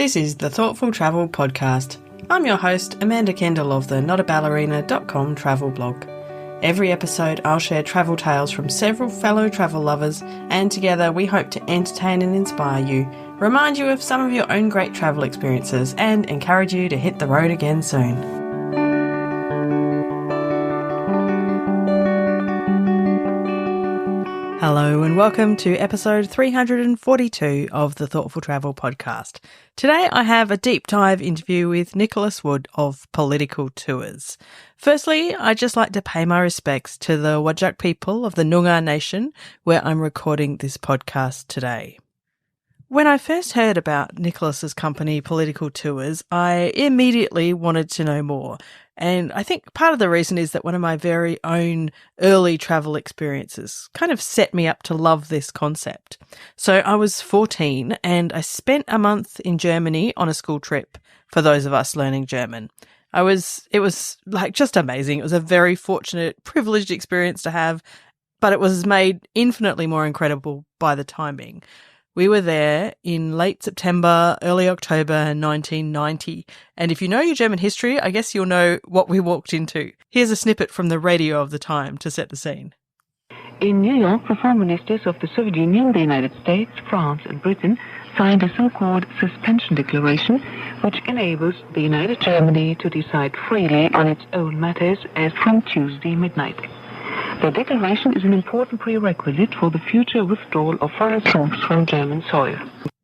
This is the Thoughtful Travel Podcast. I'm your host, Amanda Kendall of the notaballerina.com travel blog. Every episode I'll share travel tales from several fellow travel lovers, and together we hope to entertain and inspire you, remind you of some of your own great travel experiences, and encourage you to hit the road again soon. Hello and welcome to episode 342 of the Thoughtful Travel Podcast. Today I have a deep dive interview with Nicholas Wood of Political Tours. Firstly, I'd just like to pay my respects to the Whadjuk people of the Noongar Nation, where I'm recording this podcast today. When I first heard about Nicholas's company, Political Tours, I immediately wanted to know more. And I think part of the reason is that one of my very own early travel experiences kind of set me up to love this concept. So I was 14 and I spent a month in Germany on a school trip for those of us learning German. It was like just amazing. It was a very fortunate, privileged experience to have, but it was made infinitely more incredible by the timing. We were there in late September, early October 1990. And if you know your German history, I guess you'll know what we walked into. Here's a snippet from the radio of the time to set the scene. In New York, the foreign ministers of the Soviet Union, the United States, France, and Britain signed a so-called suspension declaration, which enables the United Germany to decide freely on its own matters as from Tuesday midnight. The declaration is an important prerequisite for the future withdrawal of foreign troops from German soil.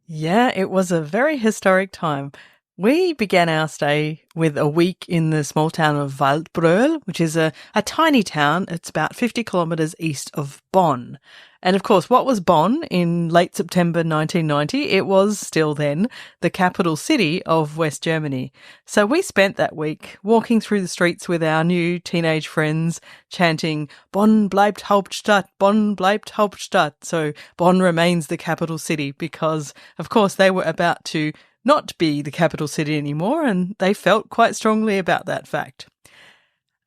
Yeah, it was a very historic time. We began our stay with a week in the small town of Waldbröl, which is a tiny town. It's about 50 kilometres east of Bonn. And of course, what was Bonn in late September 1990? It was still then the capital city of West Germany. So we spent that week walking through the streets with our new teenage friends, chanting, Bonn bleibt Hauptstadt, Bonn bleibt Hauptstadt. So Bonn remains the capital city because, of course, they were about to not be the capital city anymore, and they felt quite strongly about that fact.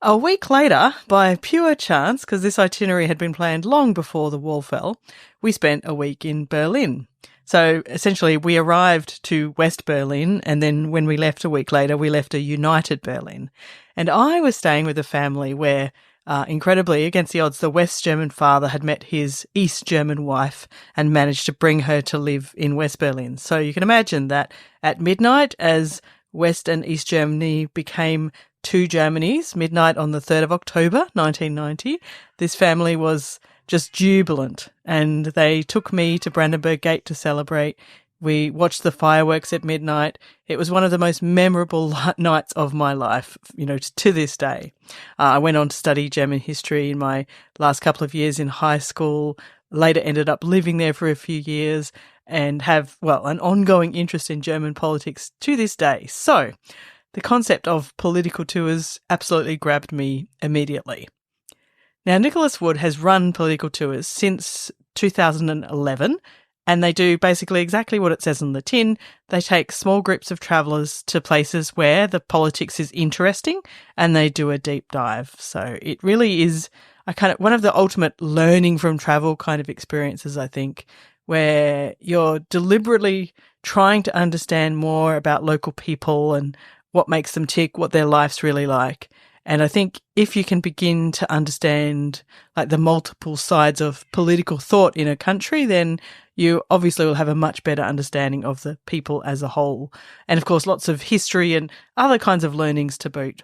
A week later, by pure chance, because this itinerary had been planned long before the wall fell, we spent a week in Berlin. So essentially we arrived to West Berlin, and then when we left a week later, we left a united Berlin. And I was staying with a family where, incredibly, against the odds, the West German father had met his East German wife and managed to bring her to live in West Berlin. So you can imagine that at midnight, as West and East Germany became two Germanys, midnight on the 3rd of October, 1990, this family was just jubilant, and they took me to Brandenburg Gate to celebrate. We watched the fireworks at midnight. It was one of the most memorable nights of my life, to this day. I went on to study German history in my last couple of years in high school, later ended up living there for a few years, and have, an ongoing interest in German politics to this day. So the concept of political tours absolutely grabbed me immediately. Now, Nicholas Wood has run political tours since 2011, and they do basically exactly what it says on the tin. They take small groups of travellers to places where the politics is interesting, and they do a deep dive. So it really is one of the ultimate learning from travel kind of experiences, I think, where you're deliberately trying to understand more about local people and what makes them tick, what their life's really like. And I think if you can begin to understand the multiple sides of political thought in a country, then you obviously will have a much better understanding of the people as a whole. And of course, lots of history and other kinds of learnings to boot.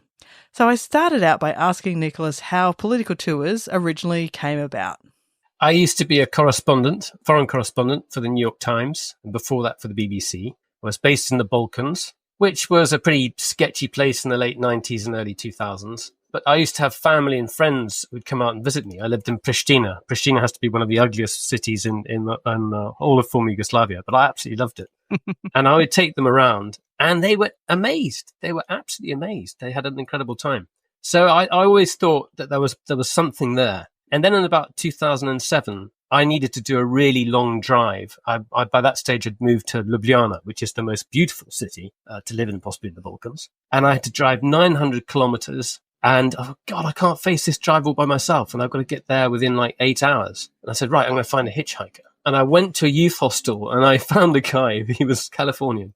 So I started out by asking Nicholas how political tours originally came about. I used to be a correspondent, foreign correspondent for the New York Times, and before that for the BBC. I was based in the Balkans, which was a pretty sketchy place in the late 90s and early 2000s. But I used to have family and friends who'd come out and visit me. I lived in Pristina. Pristina has to be one of the ugliest cities in all of former Yugoslavia, but I absolutely loved it. And I would take them around, and they were amazed. They were absolutely amazed. They had an incredible time. So I always thought that there was something there. And then in about 2007, I needed to do a really long drive. I by that stage had moved to Ljubljana, which is the most beautiful city to live in, possibly in the Balkans. And I had to drive 900 kilometers And, oh, God, I can't face this drive all by myself. And I've got to get there within like 8 hours. And I said, right, I'm going to find a hitchhiker. And I went to a youth hostel and I found a guy. He was Californian.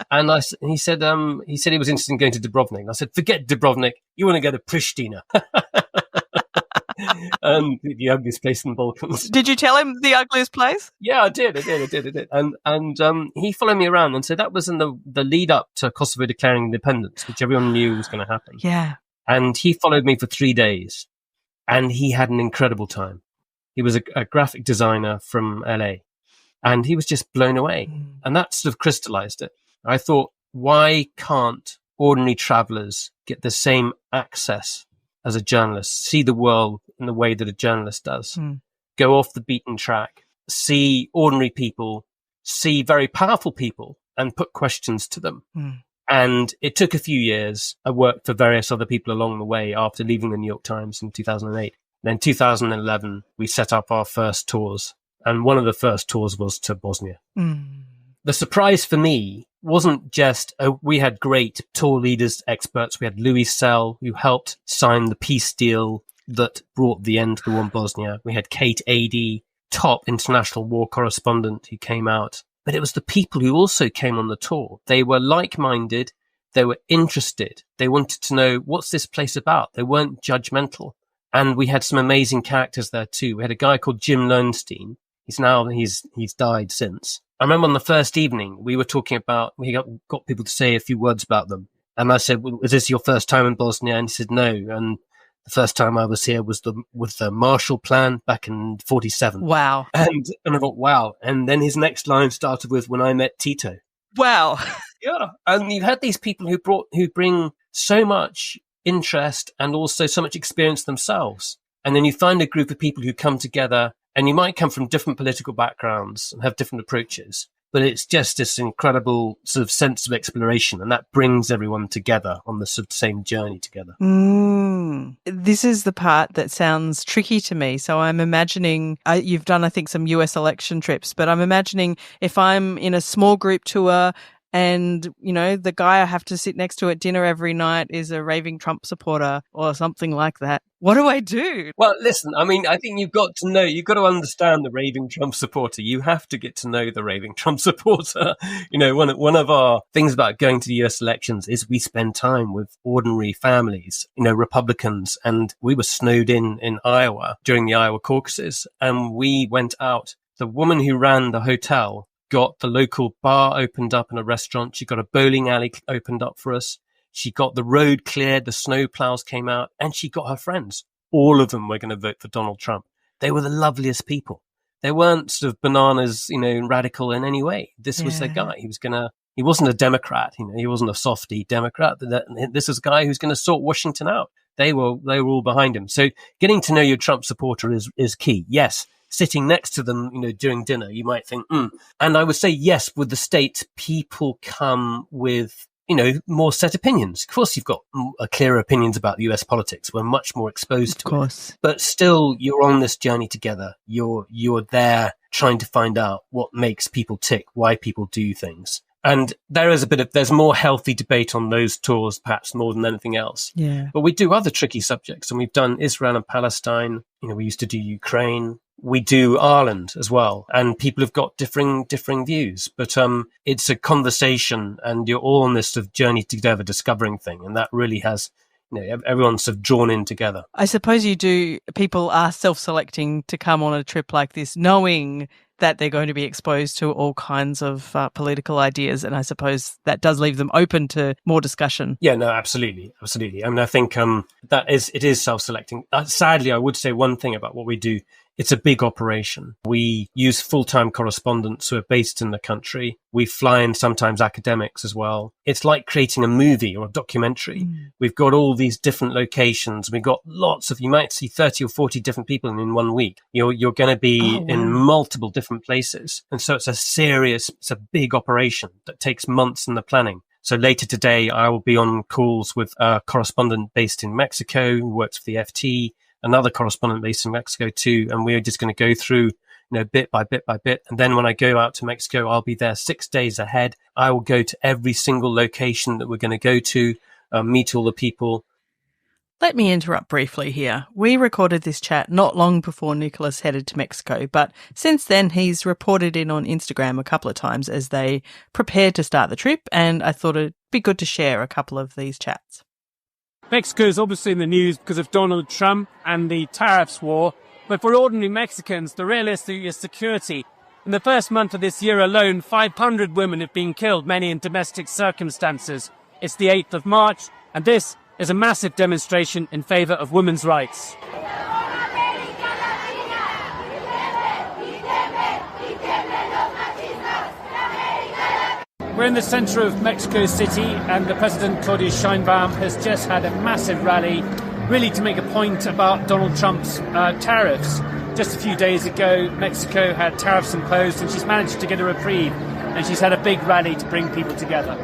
And he said he was interested in going to Dubrovnik. And I said, forget Dubrovnik. You want to go to Pristina. The ugliest place in the Balkans. Did you tell him the ugliest place? Yeah, I did. And he followed me around. And so that was in the lead up to Kosovo declaring independence, which everyone knew was going to happen. Yeah. And he followed me for 3 days. And he had an incredible time. He was a graphic designer from LA. And he was just blown away. And that sort of crystallized it. I thought, why can't ordinary travelers get the same access as a journalist, see the world in the way that a journalist does, go off the beaten track, see ordinary people, see very powerful people and put questions to them. And it took a few years. I worked for various other people along the way after leaving the New York Times in 2008. Then 2011, we set up our first tours. And one of the first tours was to Bosnia. The surprise for me wasn't just, we had great tour leaders, experts. We had Louis Sell, who helped sign the peace deal that brought the end to the war in Bosnia. We had Kate Adie, top international war correspondent, who came out. But it was the people who also came on the tour. They were like-minded. They were interested. They wanted to know, what's this place about? They weren't judgmental. And we had some amazing characters there too. We had a guy called Jim Lowenstein. He's died since. I remember on the first evening, we were talking about, we got people to say a few words about them. And I said, well, is this your first time in Bosnia? And he said, no. And the first time I was here was with the Marshall Plan back in 47. Wow. And I thought, wow. And then his next line started with, when I met Tito. Wow. Yeah. And you had these people who bring so much interest and also so much experience themselves. And then you find a group of people who come together, and you might come from different political backgrounds and have different approaches, but it's just this incredible sort of sense of exploration, and that brings everyone together on the sort of same journey together. This is the part that sounds tricky to me. So I'm imagining, you've done, I think, some US election trips, but I'm imagining if I'm in a small group tour and, you know, the guy I have to sit next to at dinner every night is a raving Trump supporter or something like that. What do I do? Well, listen, I mean, I think you've got to understand the raving Trump supporter. You have to get to know the raving Trump supporter. You know, one of our things about going to the US elections is we spend time with ordinary families, you know, Republicans. And we were snowed in Iowa during the Iowa caucuses. And we went out. The woman who ran the hotel got the local bar opened up in a restaurant. She got a bowling alley opened up for us. She got the road cleared. The snow plows came out, and she got her friends. All of them were going to vote for Donald Trump. They were the loveliest people. They weren't sort of bananas, you know, radical in any way. This was their guy. He wasn't a Democrat. You know, he wasn't a softy Democrat. This is a guy who's going to sort Washington out. They were all behind him. So getting to know your Trump supporter is key. Yes. Sitting next to them, you know, during dinner, you might think, And I would say, yes, with the States, people come with, you know, more set opinions. Of course, you've got clearer opinions about US politics. We're much more exposed to it. But still, you're on this journey together. You're there trying to find out what makes people tick, why people do things. And there's more healthy debate on those tours, perhaps more than anything else. Yeah. But we do other tricky subjects, and we've done Israel and Palestine. You know, we used to do Ukraine. We do Ireland as well, and people have got differing views. But it's a conversation, and you're all on this sort of journey together, discovering thing, and that really has, you know, everyone's sort of drawn in together. I suppose people are self-selecting to come on a trip like this, knowing that they're going to be exposed to all kinds of political ideas, and I suppose that does leave them open to more discussion. Yeah, no, absolutely. I mean, I think it is self-selecting. Sadly, I would say one thing about what we do. It's a big operation. We use full-time correspondents who are based in the country. We fly in sometimes academics as well. It's like creating a movie or a documentary. We've got all these different locations. We've got you might see 30 or 40 different people in 1 week. You're going to be in multiple different places. And so it's a big operation that takes months in the planning. So later today, I will be on calls with a correspondent based in Mexico who works for the FT, another correspondent based in Mexico too. And we're just going to go through, you know, bit by bit by bit. And then when I go out to Mexico, I'll be there 6 days ahead. I will go to every single location that we're going to go to, meet all the people. Let me interrupt briefly here. We recorded this chat not long before Nicholas headed to Mexico, but since then he's reported in on Instagram a couple of times as they prepared to start the trip, and I thought it'd be good to share a couple of these chats. Mexico is obviously in the news because of Donald Trump and the tariffs war, but for ordinary Mexicans, the real issue is security. In the first month of this year alone, 500 women have been killed, many in domestic circumstances. It's the 8th of March, and this is a massive demonstration in favour of women's rights. We're in the centre of Mexico City, and the President Claudia Sheinbaum has just had a massive rally, really to make a point about Donald Trump's tariffs. Just a few days ago, Mexico had tariffs imposed, and she's managed to get a reprieve, and she's had a big rally to bring people together.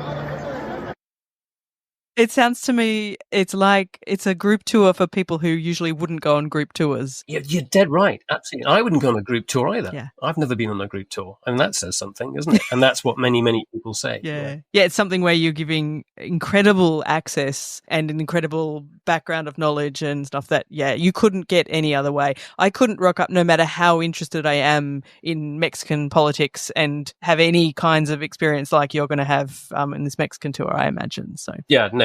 It sounds to me it's like it's a group tour for people who usually wouldn't go on group tours. You're dead right. Absolutely. I wouldn't go on a group tour either. Yeah. I've never been on a group tour. And that says something, doesn't it? And that's what many, many people say. Yeah, it's something where you're giving incredible access and an incredible background of knowledge and stuff that, you couldn't get any other way. I couldn't rock up no matter how interested I am in Mexican politics and have any kinds of experience like you're going to have in this Mexican tour, I imagine. So yeah, no,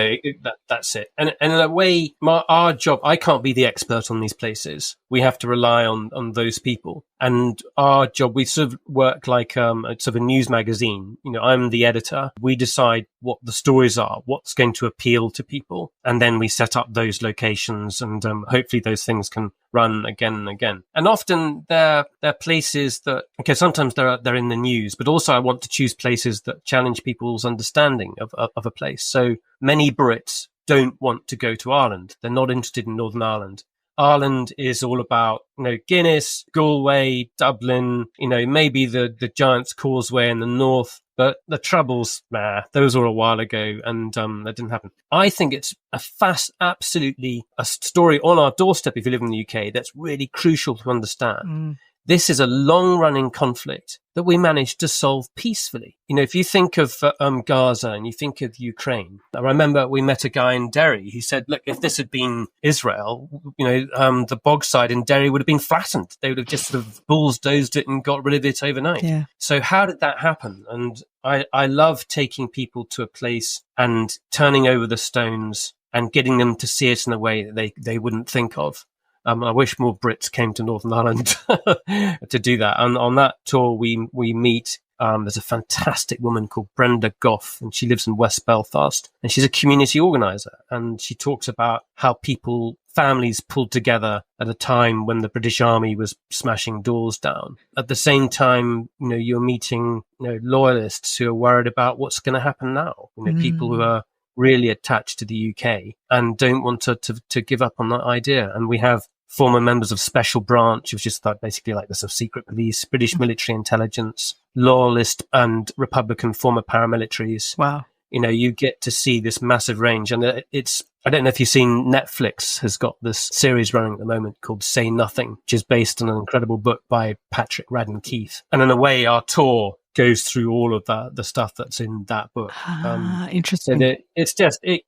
that's it. And in a way, our job, I can't be the expert on these places. We have to rely on those people. And our job, we sort of work like sort of a news magazine. You know, I'm the editor. We decide what the stories are, what's going to appeal to people. And then we set up those locations, and hopefully those things can run again and again. And often they're places that, okay, sometimes they're in the news, but also I want to choose places that challenge people's understanding of a place. So many Brits don't want to go to Ireland. They're not interested in Northern Ireland. Ireland is all about, Guinness, Galway, Dublin, maybe the Giant's Causeway in the north. But the Troubles, those were a while ago, and that didn't happen. I think it's absolutely a story on our doorstep if you live in the UK that's really crucial to understand. This is a long-running conflict that we managed to solve peacefully. If you think of Gaza and you think of Ukraine, I remember we met a guy in Derry. He said, look, if this had been Israel, the bogside in Derry would have been flattened. They would have just sort of bulldozed it and got rid of it overnight. Yeah. So how did that happen? And I love taking people to a place and turning over the stones and getting them to see it in a way that they wouldn't think of. I wish more Brits came to Northern Ireland to do that. And on that tour, we meet, there's a fantastic woman called Brenda Goff, and she lives in West Belfast, and she's a community organizer. And she talks about how families pulled together at a time when the British Army was smashing doors down. At the same time, you're meeting, loyalists who are worried about what's going to happen now. People who are really attached to the UK and don't want to give up on that idea. And we have former members of Special Branch, which is basically like the sort of secret police, British military intelligence, loyalist and Republican former paramilitaries. Wow. You get to see this massive range. And I don't know if you've seen, Netflix has got this series running at the moment called Say Nothing, which is based on an incredible book by Patrick Radden Keefe. And in a way, our tour goes through all of the stuff that's in that book. Interesting. So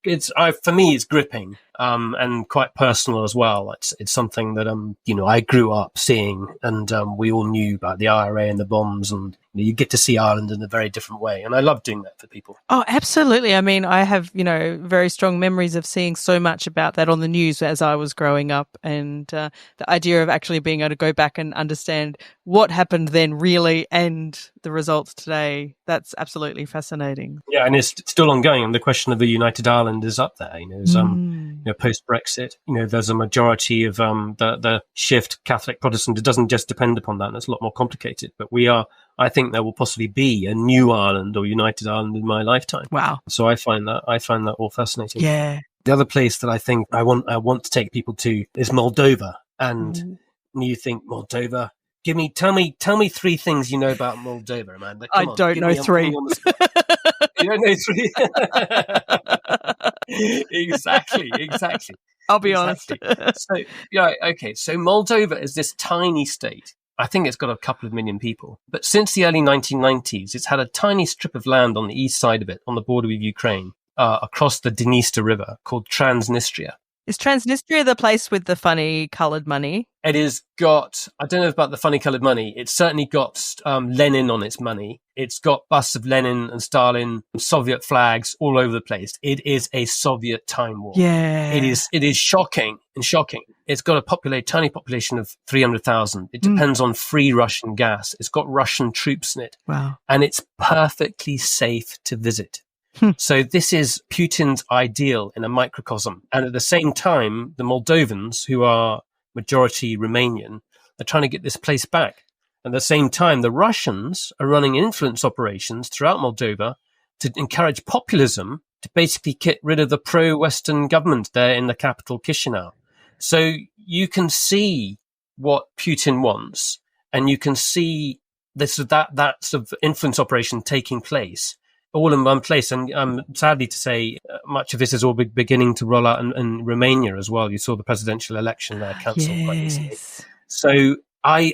it's for me, it's gripping, and quite personal as well. It's something that, I grew up seeing, and we all knew about the IRA and the bombs, and you get to see Ireland in a very different way. And I love doing that for people. Oh, absolutely. I mean, I have, very strong memories of seeing so much about that on the news as I was growing up. And the idea of actually being able to go back and understand what happened then really and the results today, that's absolutely fascinating. Yeah, and it's still ongoing. And the question of the United Ireland is up there. Post-Brexit, there's a majority of the shift Catholic Protestant. It doesn't just depend upon that. And it's a lot more complicated. But I think there will possibly be a new Ireland or United Ireland in my lifetime. Wow. So I find that all fascinating. Yeah. The other place that I think I want to take people to is Moldova. And you think, Moldova? Tell me 3 things you know about Moldova, Amanda. I don't know 3. You don't know 3? Exactly. I'll be honest. So Moldova is this tiny state. I think it's got a couple of million people. But since the early 1990s, it's had a tiny strip of land on the east side of it, on the border with Ukraine, across the Dniester River, called Transnistria. Is Transnistria the place with the funny coloured money? It has got, I don't know about the funny coloured money. It's certainly got Lenin on its money. It's got busts of Lenin and Stalin, Soviet flags all over the place. It is a Soviet time war. Yeah. It is shocking and shocking. It's got a tiny population of 300,000. It depends on free Russian gas. It's got Russian troops in it. Wow. And it's perfectly safe to visit. So this is Putin's ideal in a microcosm. And at the same time, the Moldovans, who are majority Romanian, are trying to get this place back. At the same time, the Russians are running influence operations throughout Moldova to encourage populism, to basically get rid of the pro-Western government there in the capital, Chisinau. So you can see what Putin wants, and you can see that sort of influence operation taking place all in one place. And sadly to say, much of this is all beginning to roll out in Romania as well. You saw the presidential election there cancelled quite recently. So I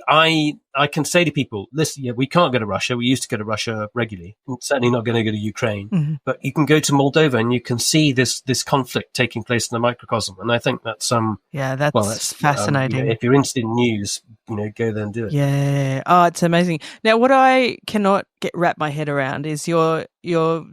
can say to people, listen, yeah, we can't go to Russia. We used to go to Russia regularly. I'm certainly not going to go to Ukraine. Mm-hmm. But you can go to Moldova and you can see this conflict taking place in the microcosm. And I think that's that's fascinating. If you're interested in news, go there and do it. Yeah. Oh, it's amazing. Now, what I cannot wrap my head around is your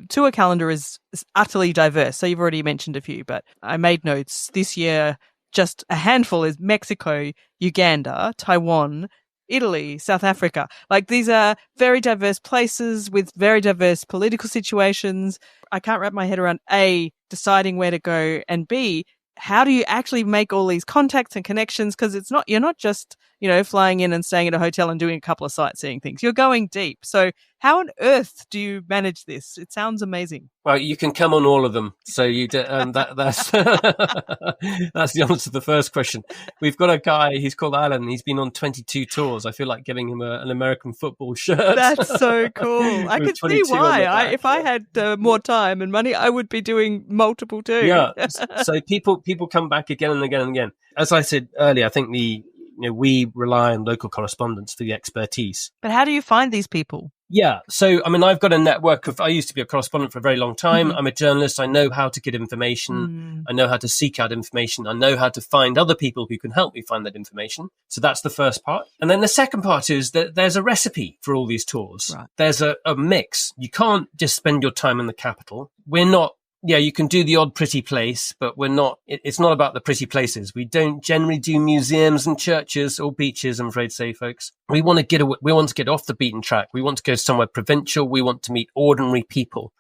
tour calendar is utterly diverse. So you've already mentioned a few, but I made notes this year. Just a handful is Mexico, Uganda, Taiwan, Italy, South Africa. Like, these are very diverse places with very diverse political situations. I can't wrap my head around A, deciding where to go, and B, how do you actually make all these contacts and connections? Because you're not just, flying in and staying at a hotel and doing a couple of sightseeing things. You're going deep. So how on earth do you manage this? It sounds amazing. Well, you can come on all of them. So that's that's the answer to the first question. We've got a guy, he's called Alan. He's been on 22 tours. I feel like giving him an American football shirt. That's so cool. I could see why. If I had more time and money, I would be doing multiple too. Yeah. So people come back again and again and again. As I said earlier, I think we rely on local correspondents for the expertise. But how do you find these people? Yeah. So, I've got a network I used to be a correspondent for a very long time. Mm-hmm. I'm a journalist. I know how to get information. I know how to seek out information. I know how to find other people who can help me find that information. So that's the first part. And then the second part is that there's a recipe for all these tours. Right. There's a mix. You can't just spend your time in the capital. We're not. Yeah, you can do the odd pretty place, but it's not about the pretty places. We don't generally do museums and churches or beaches, I'm afraid to say, folks. We want to get off the beaten track. We want to go somewhere provincial. We want to meet ordinary people.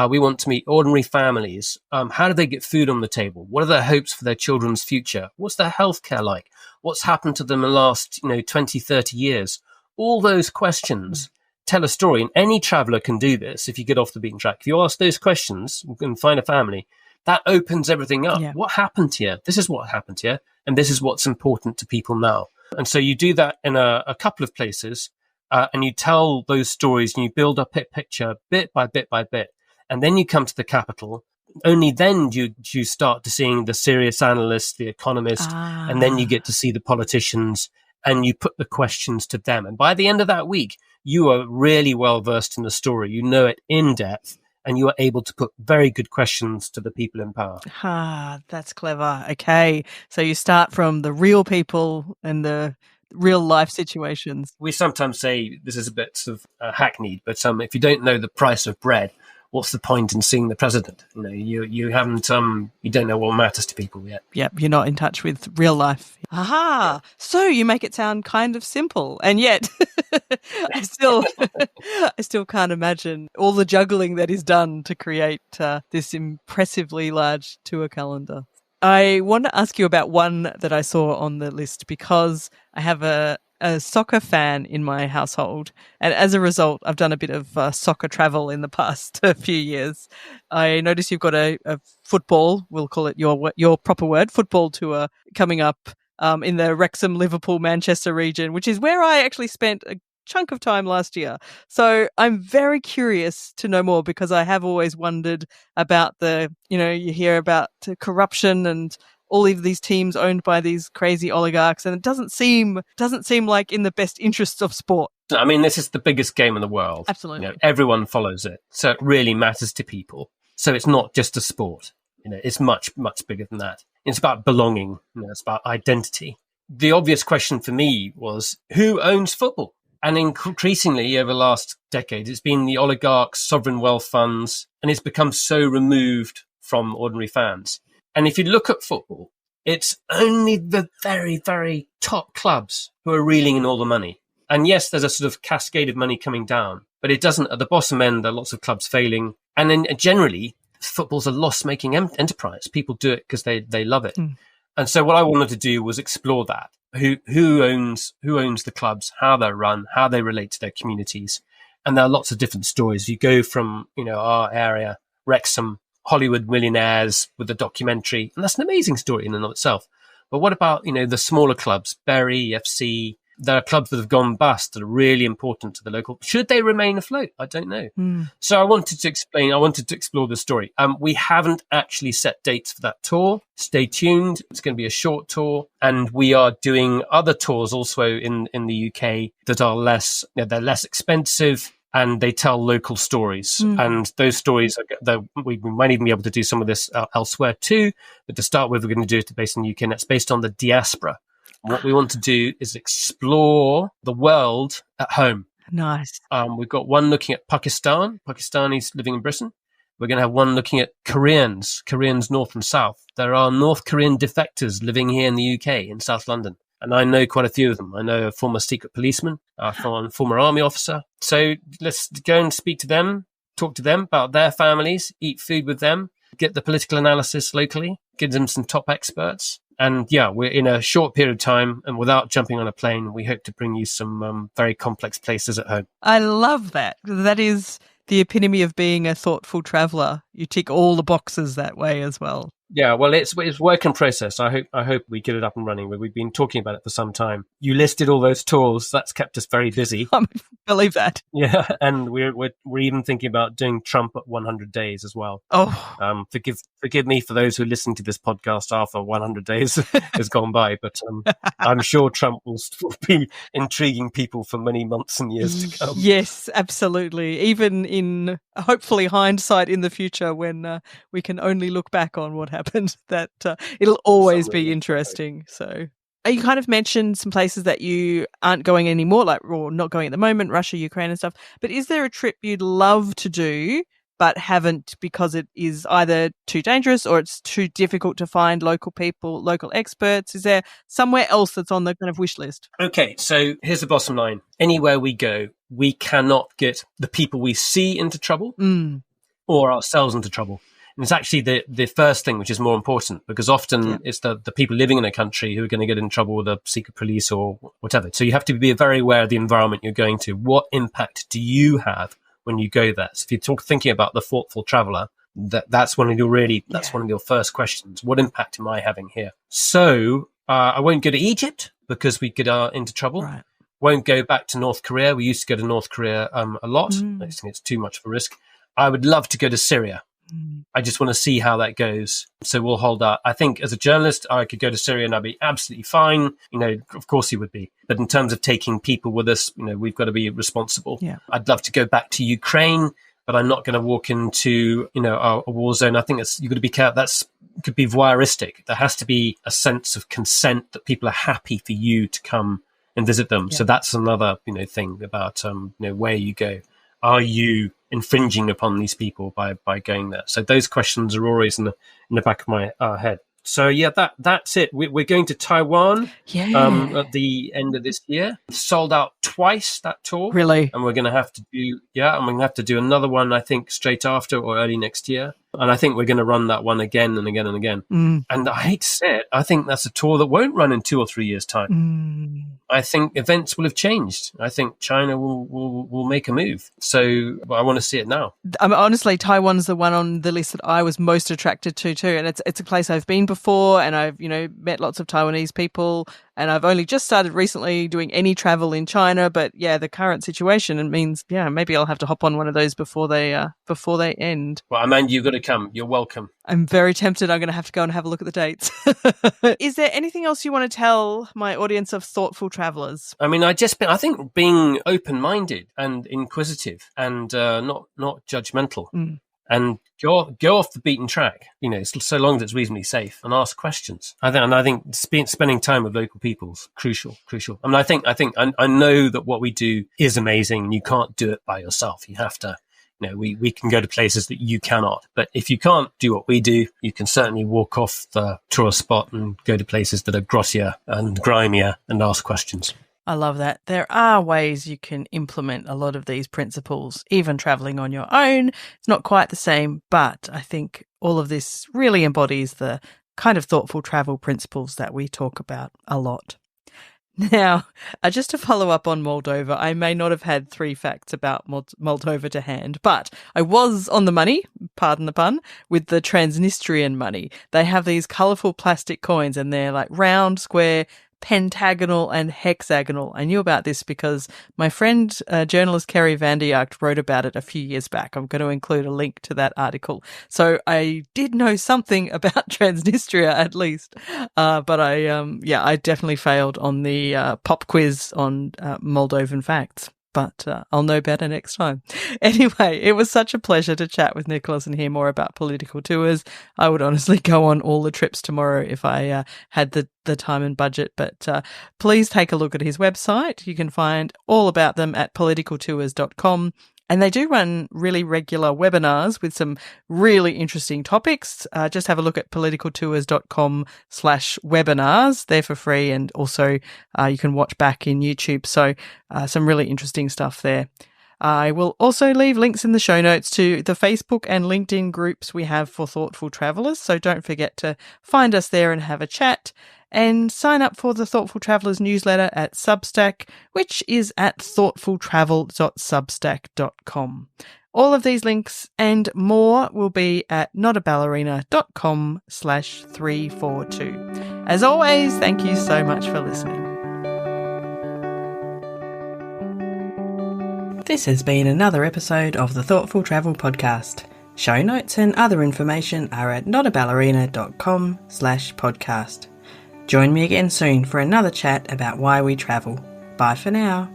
We want to meet ordinary families. How do they get food on the table? What are their hopes for their children's future? What's their healthcare like? What's happened to them in the last, 20, 30 years? All those questions tell a story, and any traveler can do this if you get off the beaten track. If you ask those questions and find a family, that opens everything up. Yeah. What happened here? This is what happened here, and this is what's important to people now. And so you do that in a couple of places, and you tell those stories, and you build up a picture bit by bit by bit, and then you come to the capital. Only then do you start to seeing the serious analysts, the economists, and then you get to see the politicians, and you put the questions to them. And by the end of that week, you are really well versed in the story. You know it in depth, and you are able to put very good questions to the people in power. That's clever. Okay. So you start from the real people and the real life situations. We sometimes say this is a bit sort of hackneyed, but if you don't know the price of bread, what's the point in seeing the president? You haven't, you don't know what matters to people yet. Yep, you're not in touch with real life. Aha! So you make it sound kind of simple, and yet I still can't imagine all the juggling that is done to create this impressively large tour calendar. I want to ask you about one that I saw on the list because I have a soccer fan in my household, and as a result, I've done a bit of soccer travel in the past few years. I notice you've got a football, we'll call it your proper word, football tour coming up in the Wrexham, Liverpool, Manchester region, which is where I actually spent a chunk of time last year. So I'm very curious to know more because I have always wondered about you hear about corruption and all of these teams owned by these crazy oligarchs, and it doesn't seem like in the best interests of sport. This is the biggest game in the world. Absolutely. Everyone follows it. So it really matters to people. So it's not just a sport. It's much, much bigger than that. It's about belonging. It's about identity. The obvious question for me was, who owns football? And increasingly over the last decade, it's been the oligarchs, sovereign wealth funds, and it's become so removed from ordinary fans. And if you look at football, it's only the very, very top clubs who are reeling in all the money. And yes, there's a sort of cascade of money coming down, but it doesn't, at the bottom end, there are lots of clubs failing. And then generally, football's a loss-making enterprise. People do it because they love it. And so what I wanted to do was explore that. Who owns the clubs, how they're run, how they relate to their communities. And there are lots of different stories. You go from, our area, Wrexham, Hollywood millionaires with a documentary, and that's an amazing story in and of itself. But what about, the smaller clubs, Bury, FC? There are clubs that have gone bust that are really important to the local. Should they remain afloat? I don't know. So I wanted to explore the story. We haven't actually set dates for that tour. Stay tuned. It's going to be a short tour. And we are doing other tours also in the UK that are they're less expensive and they tell local stories. And those stories, we might even be able to do some of this elsewhere too. But to start with, we're going to do it based in the UK, and that's based on the diaspora. What we want to do is explore the world at home. Nice. We've got one looking at Pakistanis living in Britain. We're going to have one looking at Koreans north and south. There are North Korean defectors living here in the UK, in South London. And I know quite a few of them. I know a former secret policeman, a former army officer. So let's go and speak to them, talk to them about their families, eat food with them, get the political analysis locally, give them some top experts. And yeah, we're in a short period of time, and without jumping on a plane, we hope to bring you some very complex places at home. I love that. That is the epitome of being a thoughtful traveller. You tick all the boxes that way as well. Yeah, well, it's work in process. I hope we get it up and running. We've been talking about it for some time. You listed all those tours. That's kept us very busy. I believe that. Yeah, and we're even thinking about doing Trump at 100 days as well. Oh, forgive me for those who listen to this podcast after 100 days has gone by, but I'm sure Trump will still be intriguing people for many months and years to come. Yes, absolutely. Even in hopefully hindsight in the future, when we can only look back on what happened, that it'll always be interesting. So you kind of mentioned some places that you aren't going anymore, or not going at the moment, Russia, Ukraine and stuff. But is there a trip you'd love to do but haven't because it is either too dangerous or it's too difficult to find local people, local experts? Is there somewhere else that's on the kind of wish list? Okay, so here's the bottom line. Anywhere we go, we cannot get the people we see into trouble or ourselves into trouble. And it's actually the first thing which is more important, because often it's the people living in a country who are going to get in trouble with the secret police or whatever. So you have to be very aware of the environment you're going to. What impact do you have when you go there? So if you're thinking about the thoughtful traveller, that's one of your first questions. What impact am I having here? So I won't go to Egypt because we get into trouble. Right. Won't go back to North Korea. We used to go to North Korea a lot. I think it's too much of a risk. I would love to go to Syria. I just want to see how that goes. So we'll hold out. I think as a journalist, I could go to Syria and I'd be absolutely fine. Of course he would be. But in terms of taking people with us, we've got to be responsible. Yeah. I'd love to go back to Ukraine, but I'm not going to walk into, a war zone. I think you've got to be careful. That could be voyeuristic. There has to be a sense of consent that people are happy for you to come and visit them. Yeah. So that's another, thing about, where you go. Are you infringing upon these people by going there? So those questions are always in the back of my head. So yeah, that's it. We're going to Taiwan at the end of this year. Sold out twice that tour. Really? And we're going to have to do another one, I think, straight after or early next year. And I think we're going to run that one again and again and again. And I hate to say it, I think that's a tour that won't run in 2 or 3 years' time. I think events will have changed. I think China will make a move. So I want to see it now. Honestly, Taiwan's the one on the list that I was most attracted to too. And it's a place I've been before, and I've, met lots of Taiwanese people. And I've only just started recently doing any travel in China. But yeah, the current situation, it means, maybe I'll have to hop on one of those before they end. Well, Amanda, you've got to come. You're welcome. I'm very tempted. I'm going to have to go and have a look at the dates. Is there anything else you want to tell my audience of thoughtful travellers? I mean, I think being open-minded and inquisitive and not judgmental and go off the beaten track, so long as it's reasonably safe, and ask questions. I think spending time with local people's crucial. I mean, I know that what we do is amazing, and you can't do it by yourself. You have to, we can go to places that you cannot. But if you can't do what we do, you can certainly walk off the tourist spot and go to places that are grossier and grimier and ask questions. I love that. There are ways you can implement a lot of these principles, even traveling on your own. It's not quite the same, but I think all of this really embodies the kind of thoughtful travel principles that we talk about a lot. Now, just to follow up on Moldova, I may not have had 3 facts about Moldova to hand, but I was on the money, pardon the pun, with the Transnistrian money. They have these colourful plastic coins, and they're like round, square, pentagonal and hexagonal. I knew about this because my friend, journalist Kerry van der Jaagt, wrote about it a few years back. I'm going to include a link to that article. So I did know something about Transnistria at least. But I definitely failed on the pop quiz on Moldovan facts. But I'll know better next time. Anyway, it was such a pleasure to chat with Nicholas and hear more about political tours. I would honestly go on all the trips tomorrow if I had the time and budget. But please take a look at his website. You can find all about them at politicaltours.com. And they do run really regular webinars with some really interesting topics. Just have a look at politicaltours.com/webinars. They're for free, and also you can watch back in YouTube. So some really interesting stuff there. I will also leave links in the show notes to the Facebook and LinkedIn groups we have for thoughtful travellers. So don't forget to find us there and have a chat. And sign up for the Thoughtful Travellers newsletter at Substack, which is at thoughtfultravel.substack.com. All of these links and more will be at notaballerina.com/342. As always, thank you so much for listening. This has been another episode of the Thoughtful Travel Podcast. Show notes and other information are at notaballerina.com/podcast. Join me again soon for another chat about why we travel. Bye for now.